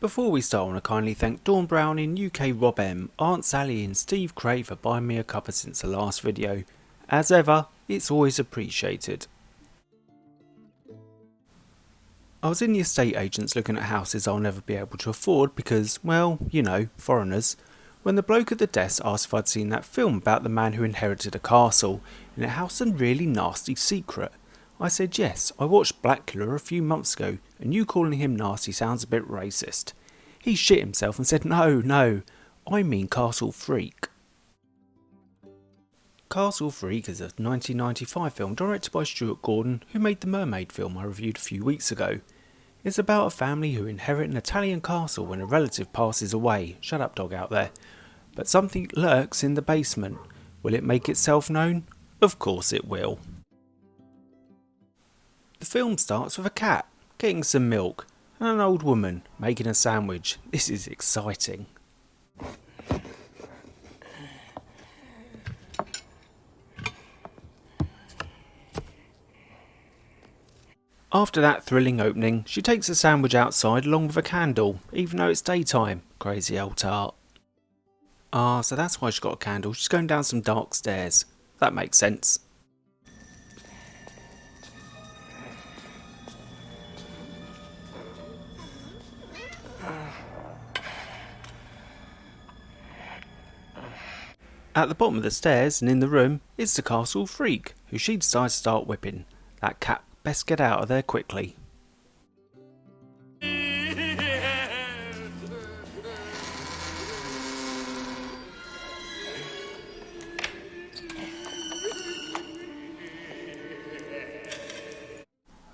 Before we start, I want to kindly thank Dawn Browning, UK Rob M, Aunt Sally and Steve Cray for buying me a cuppa since the last video. As ever, it's always appreciated. I was in the estate agents looking at houses I'll never be able to afford because, well, you know, foreigners, when the bloke at the desk asked if I'd seen that film about the man who inherited a castle in a house and really nasty secret. I said yes, I watched Blackula a few months ago and you calling him nasty sounds a bit racist. He shit himself and said no, I mean Castle Freak. Castle Freak is a 1995 film directed by Stuart Gordon, who made the Mermaid film I reviewed a few weeks ago. It's about a family who inherit an Italian castle when a relative passes away. Shut up, dog out there. But something lurks in the basement. Will it make itself known? Of course it will. The film starts with a cat getting some milk and an old woman making a sandwich. This is exciting. After that thrilling opening, she takes a sandwich outside along with a candle, even though it's daytime. Crazy old tart. Ah, so that's why she got a candle. She's going down some dark stairs. That makes sense. At the bottom of the stairs and in the room is the Castle Freak, who she decides to start whipping. That cat best get out of there quickly.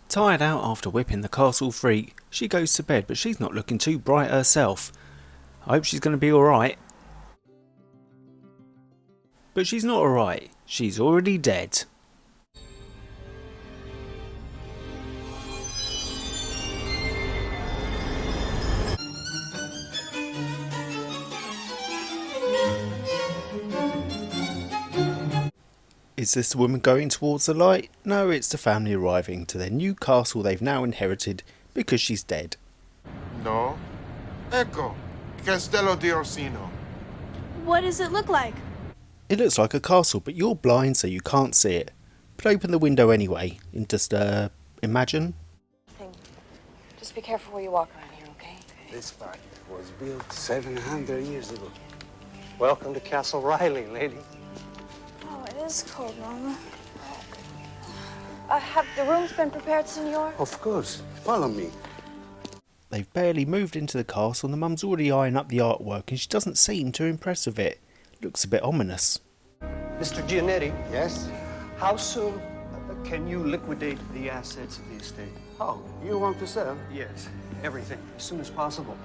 Tired out after whipping the Castle Freak, she goes to bed, but she's not looking too bright herself. I hope she's going to be alright. But she's not alright, she's already dead. Is this the woman going towards the light? No, it's the family arriving to their new castle they've now inherited because she's dead. No. Ecco, Castello di Orsino. What does it look like? It looks like a castle, but you're blind so you can't see it. But open the window anyway, and just, imagine. Just be careful where you walk around here, okay? This part was built 700 years ago. Welcome to Castle Riley, lady. Oh, it is cold, Mama. Have the rooms been prepared, Signor? Of course. Follow me. They've barely moved into the castle and the mum's already eyeing up the artwork and she doesn't seem too impressed with it. Looks a bit ominous. Mr. Giannetti, Yes? how soon can you liquidate the assets of the estate? Oh, you want to sell? Yes, everything, as soon as possible.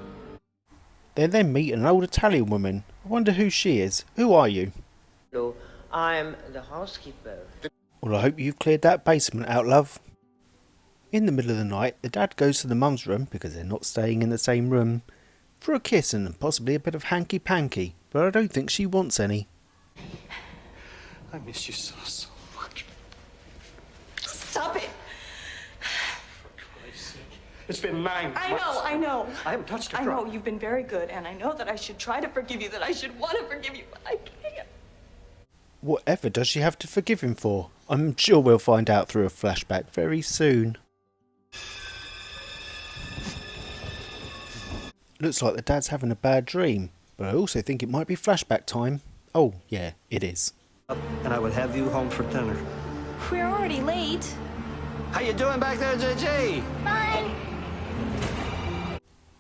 They then meet an old Italian woman. I wonder who she is. Who are you? Hello, I'm the housekeeper. Well, I hope you've cleared that basement out, love. In the middle of the night, the dad goes to the mum's room, because they're not staying in the same room, for a kiss and possibly a bit of hanky-panky, but I don't think she wants any. I miss you so much. Stop it! It's been 9 months. I know. I haven't touched a I drop. know, you've been very good, and I know that I should try to forgive you, that I should want to forgive you, but I can't. Whatever does she have to forgive him for? I'm sure we'll find out through a flashback very soon. Looks like the dad's having a bad dream, but I also think it might be flashback time. Oh, yeah, it is. And I would have you home for dinner. We're already late. How you doing back there, JJ? Fine.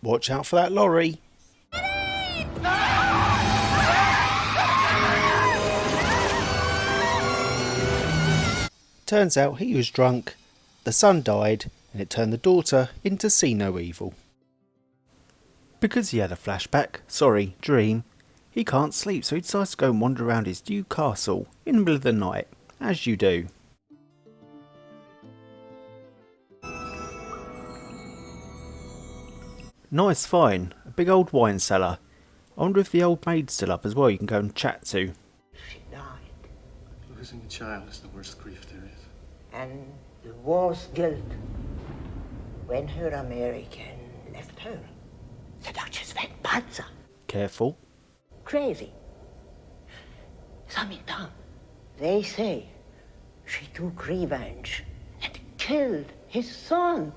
Watch out for that lorry. Turns out he was drunk, the son died, and it turned the daughter into see no evil. Because he had a dream, he can't sleep, so he decides to go and wander around his new castle in the middle of the night, as you do. Nice find, a big old wine cellar. I wonder if the old maid's still up as well, you can go and chat to. She died, Losing a child is the worst grief there is. and the war's guilt when her American left her. The Duchess went pazza. Careful. Crazy. Something. They say she took revenge and killed his son.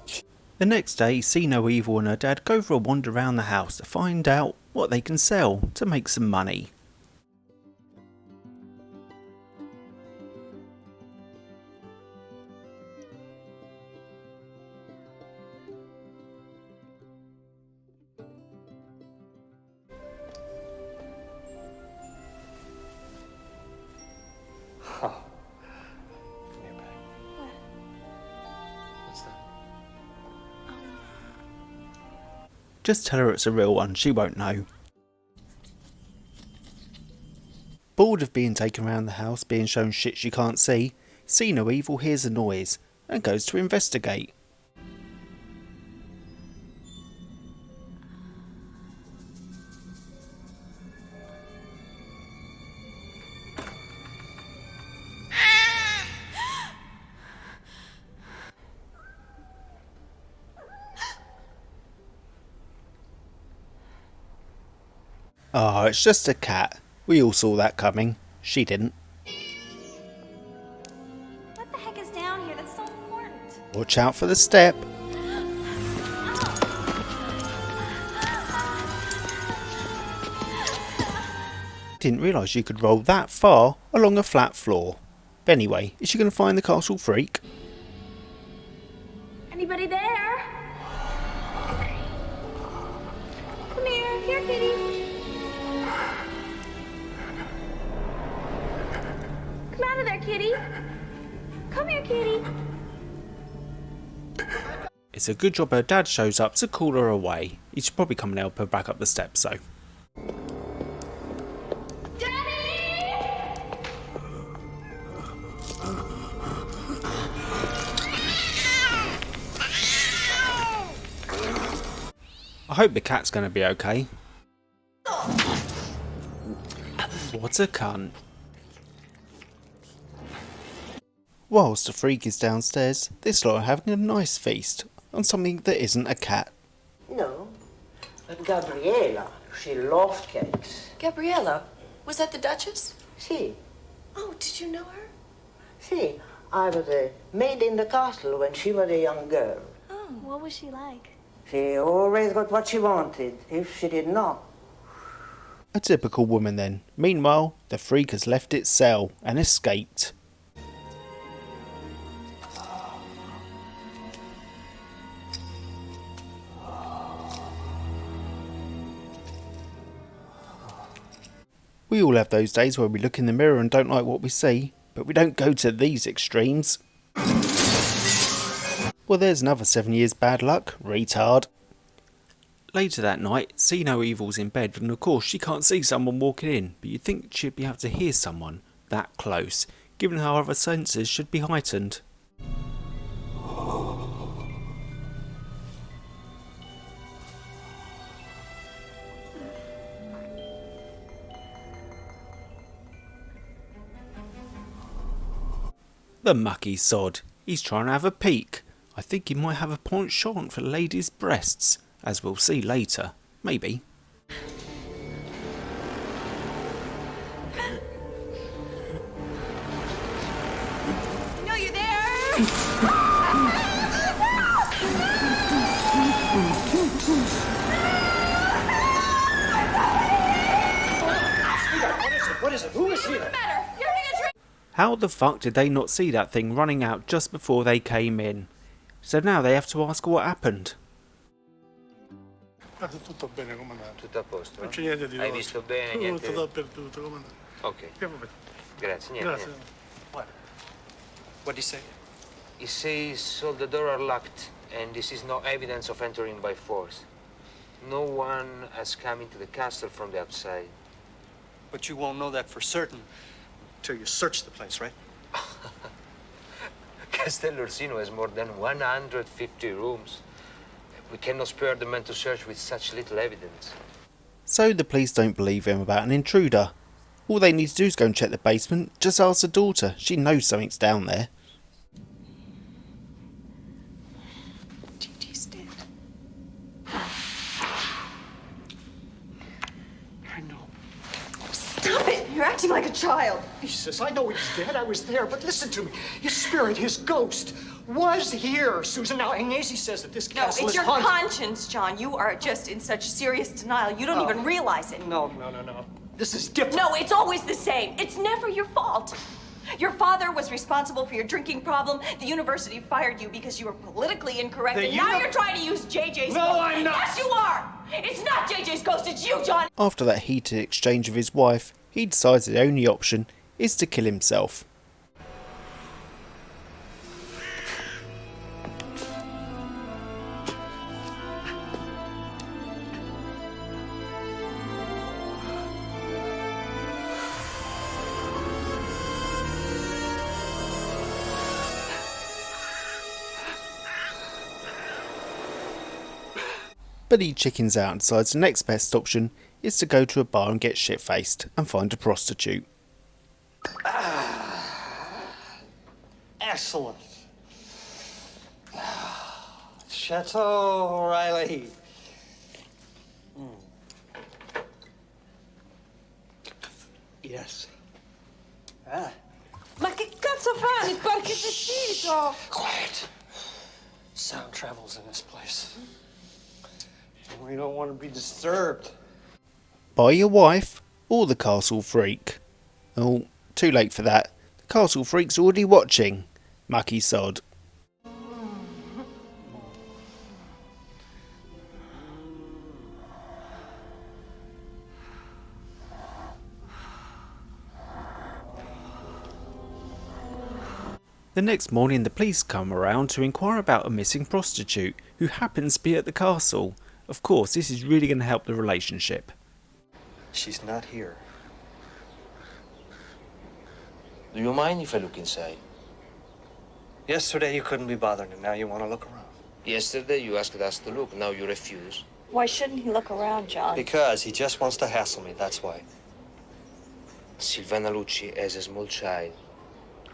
The next day, See No Evil and her dad go for a wander around the house to find out what they can sell to make some money. Oh. Give me a bag. What's that? Just tell her it's a real one, she won't know. Bored of being taken around the house, being shown shit she can't see, See No Evil hears a noise and goes to investigate. Oh, it's just a cat. We all saw that coming. She didn't. What the heck is down here that's so important? Watch out for the step. Didn't realise you could roll that far along a flat floor. Anyway, is she going to find the castle freak? Anybody there? Come here. Here, kitty. Come out of there, kitty. Come here, kitty. It's a good job her dad shows up to call her away. He should probably come and help her back up the steps though. I hope the cat's going to be okay. What a cunt. Whilst the freak is downstairs, this lot are having a nice feast on something that isn't a cat. No, but Gabriela, she loved cakes. Gabriella, was that the Duchess? See, Oh, did you know her? see, I was a maid in the castle when she was a young girl. Oh, what was she like? She always got what she wanted. If she did not, A typical woman then. Meanwhile, the freak has left its cell and escaped. We all have those days where we look in the mirror and don't like what we see, but we don't go to these extremes. Well, there's another 7 years bad luck, retard. Later that night, See No Evil's in bed, and of course she can't see someone walking in, but you'd think she'd be able to hear someone that close, given how other senses should be heightened. The mucky sod. He's trying to have a peek. I think he might have a penchant for ladies' breasts, as we'll see later. Maybe. No, you're there. What is it? Who is here? How the fuck did they not see that thing running out just before they came in? So now they have to ask what happened. Tutto bene, comandante. Tutto a posto? Non c'è niente di Hai rosso. visto bene? Niente. Tutto dappertutto, comandante. Ok, Che vabbè. grazie. Niente. Grazie. niente. What? What'd he say? He says all the doors are locked and this is no evidence of entering by force. No one has come into the castle from the outside. But you won't know that for certain till you search the place, right? Castel Orsino has more than 150 rooms. We cannot spare the men to search with such little evidence. So the police don't believe him about an intruder. All they need to do is go and check the basement. Just ask the daughter. She knows something's down there. Gigi's dead. acting like a child. Jesus, I know he's dead. I was there, but listen to me. His spirit, his ghost, was here, Susan. Now, Agnesi says that this No, castle it's is your haunted. conscience, John. You are just in such serious denial. You don't even realize it. No. This is different. No, it's always the same. It's never your fault. Your father was responsible for your drinking problem. The university fired you because you were politically incorrect. And now you're trying to use JJ's ghost. No, I'm not. Yes, you are. It's not JJ's ghost. It's you, John. After that heated exchange with his wife, he decides the only option is to kill himself. But he chickens out and decides the next best option is to go to a bar and get shit-faced and find a prostitute. Excellent. Chateau O'Reilly. Yes. Ma che cazzo fai? Il qualche vestito? Quiet. Sound travels in this place. We don't want to be disturbed. By your wife or the castle freak? Oh, too late for that. The castle freak's already watching. Mucky sod. The next morning the police come around to inquire about a missing prostitute who happens to be at the castle. Of course, this is really going to help the relationship. She's not here. Do you mind if I look inside? Yesterday you couldn't be bothered, and now you want to look around. Yesterday you asked us to look, now you refuse. Why shouldn't he look around, John? Because he just wants to hassle me, that's why. Silvana Lucci has a small child,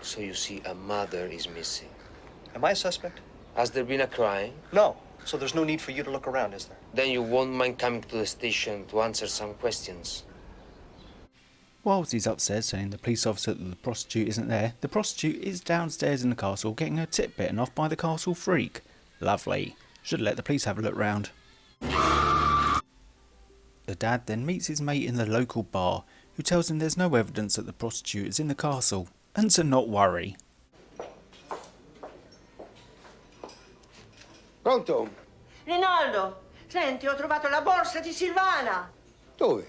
so you see a mother is missing. Am I a suspect? Has there been a crime? No. So there's no need for you to look around, is there? Then you won't mind coming to the station to answer some questions. Whilst he's upstairs telling the police officer that the prostitute isn't there, the prostitute is downstairs in the castle getting her tit bitten off by the castle freak. Lovely. Should let the police have a look round. The dad then meets his mate in the local bar, who tells him there's no evidence that the prostitute is in the castle, and to not worry. Pronto? Rinaldo, senti, ho trovato la borsa di Silvana. Dove?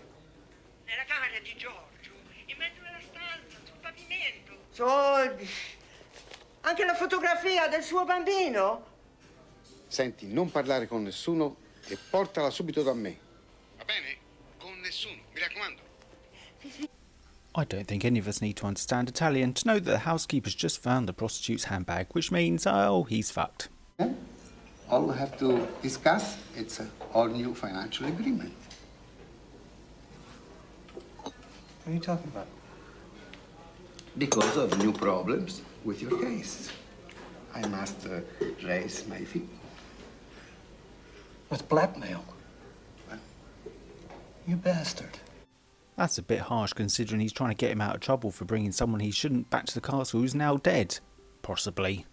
Nella camera di Giorgio, in mezzo alla stanza, sul pavimento. Soldi. Anche la fotografia del suo bambino. Senti, non parlare con nessuno e portala subito da me. Va bene? Con nessuno, mi raccomando. I don't think any of us need to understand Italian to know that the housekeeper's just found the prostitute's handbag, which means, oh, he's fucked. All we have to discuss, it's an all-new financial agreement. What are you talking about? Because of new problems with your case. I must raise my fee. With blackmail? You bastard. That's a bit harsh considering he's trying to get him out of trouble for bringing someone he shouldn't back to the castle who's now dead. Possibly.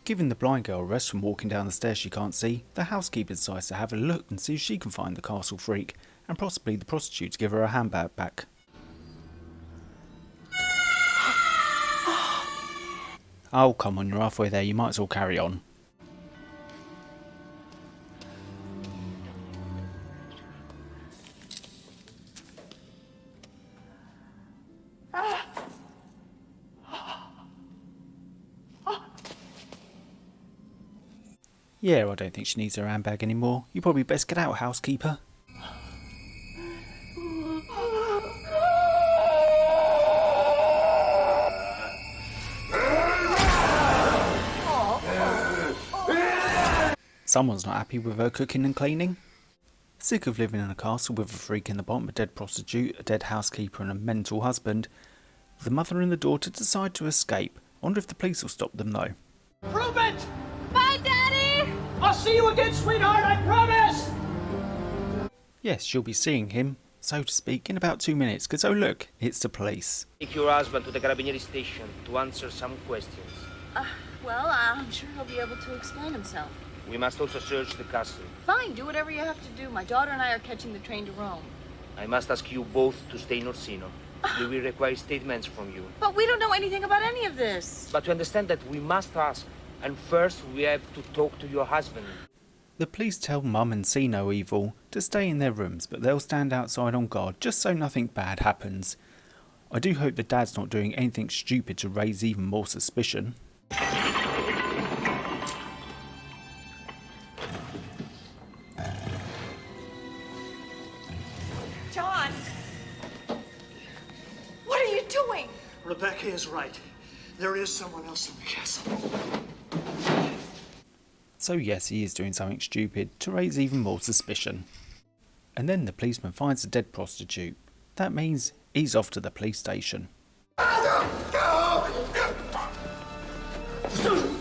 Giving the blind girl a rest from walking down the stairs she can't see, the housekeeper decides to have a look and see if she can find the castle freak, and possibly the prostitute to give her handbag back. Oh, come on, you're halfway there, you might as well carry on. Yeah, I don't think she needs her handbag anymore. You probably best get out, housekeeper. Someone's not happy with her cooking and cleaning. Sick of living in a castle with a freak in the bottom, a dead prostitute, a dead housekeeper and a mental husband, the mother and the daughter decide to escape. Wonder if the police will stop them though. Prove it! Bye, Daddy! I'll see you again, sweetheart, I promise! Yes, she'll be seeing him, so to speak, in about 2 minutes, because oh look, it's the police. Take your husband to the Carabinieri station to answer some questions. Well, I'm sure he'll be able to explain himself. We must also search the castle. Fine, do whatever you have to do. My daughter and I are catching the train to Rome. I must ask you both to stay in Orsino. We will require statements from you. But we don't know anything about any of this. But to understand that, we must ask. And first, we have to talk to your husband. The police tell Mum and See No Evil to stay in their rooms, but they'll stand outside on guard just so nothing bad happens. I do hope the dad's not doing anything stupid to raise even more suspicion. John! What are you doing? Rebecca is right. There is someone else in the castle. So yes, he is doing something stupid to raise even more suspicion. And then the policeman finds a dead prostitute. That means he's off to the police station. Susan!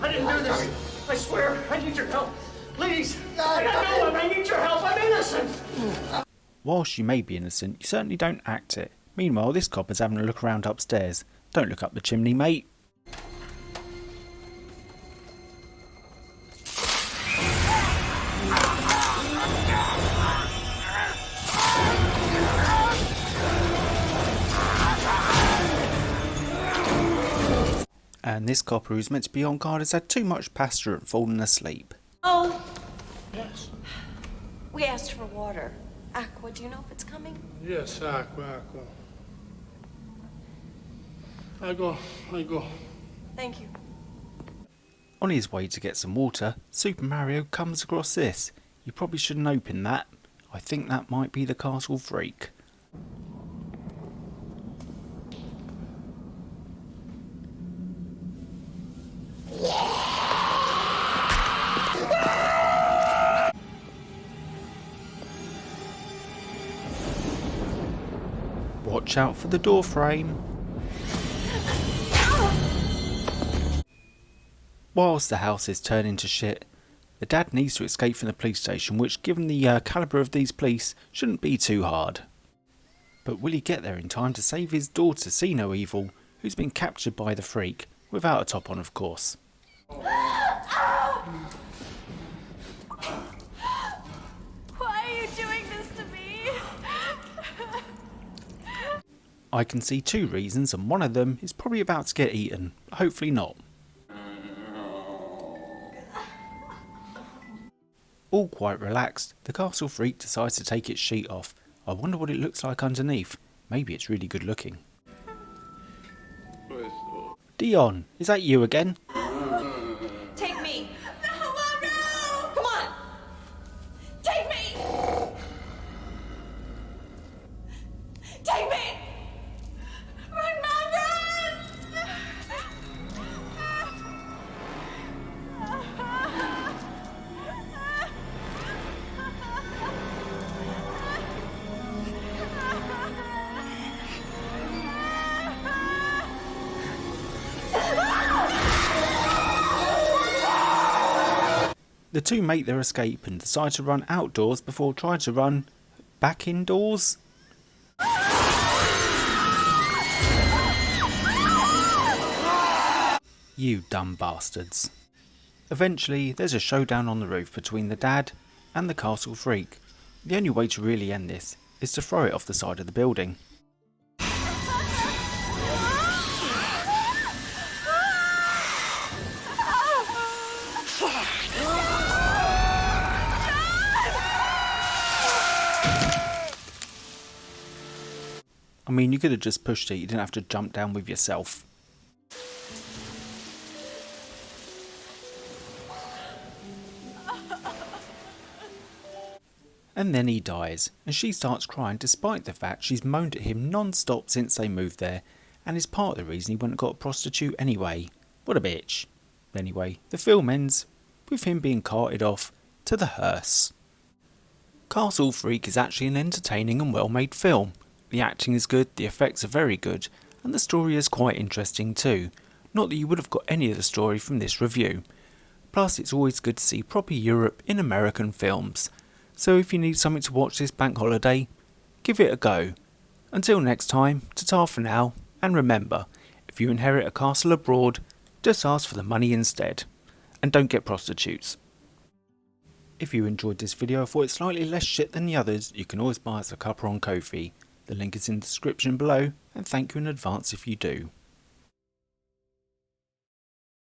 I didn't do this. I swear, I need your help. Please! I need your help. I'm innocent! Whilst you may be innocent, you certainly don't act it. Meanwhile, this copper's having a look around upstairs. Don't look up the chimney, mate. And this copper who's meant to be on guard has had too much pasta and fallen asleep. Oh, Yes. we asked for water. Aqua, do you know if it's coming? Yes, aqua. I go. Thank you. On his way to get some water, Super Mario comes across this. You probably shouldn't open that. I think that might be the castle freak. Watch out for the door frame. Whilst the house is turning to shit, the dad needs to escape from the police station, which given the calibre of these police shouldn't be too hard. But will he get there in time to save his daughter See No Evil, who's been captured by the freak, without a top on of course. Why are you doing this to me? I can see two reasons, and one of them is probably about to get eaten, but hopefully not. All quite relaxed, the castle freak decides to take its sheet off. I wonder what it looks like underneath. Maybe it's really good looking. Dion, is that you again? Take me. No, Mom, no! Come on! Take me! Take me! Run, Mom, run! The two make their escape and decide to run outdoors before trying to run back indoors. You dumb bastards. Eventually, there's a showdown on the roof between the dad and the castle freak. The only way to really end this is to throw it off the side of the building. I mean, you could have just pushed it, you didn't have to jump down with yourself. And then he dies, and she starts crying despite the fact she's moaned at him non-stop since they moved there, and is part of the reason he went and got a prostitute anyway. What a bitch. Anyway, the film ends with him being carted off to the hearse. Castle Freak is actually an entertaining and well-made film. The acting is good, the effects are very good, and the story is quite interesting too. Not that you would have got any of the story from this review. Plus, it's always good to see proper Europe in American films. So if you need something to watch this bank holiday, Give it a go. Until next time, ta-ta for now, and remember, if you inherit a castle abroad, just ask for the money instead. And don't get prostitutes. If you enjoyed this video or thought it's slightly less shit than the others, you can always buy us a Cuppa on Ko-fi. The link is in the description below, and thank you in advance if you do.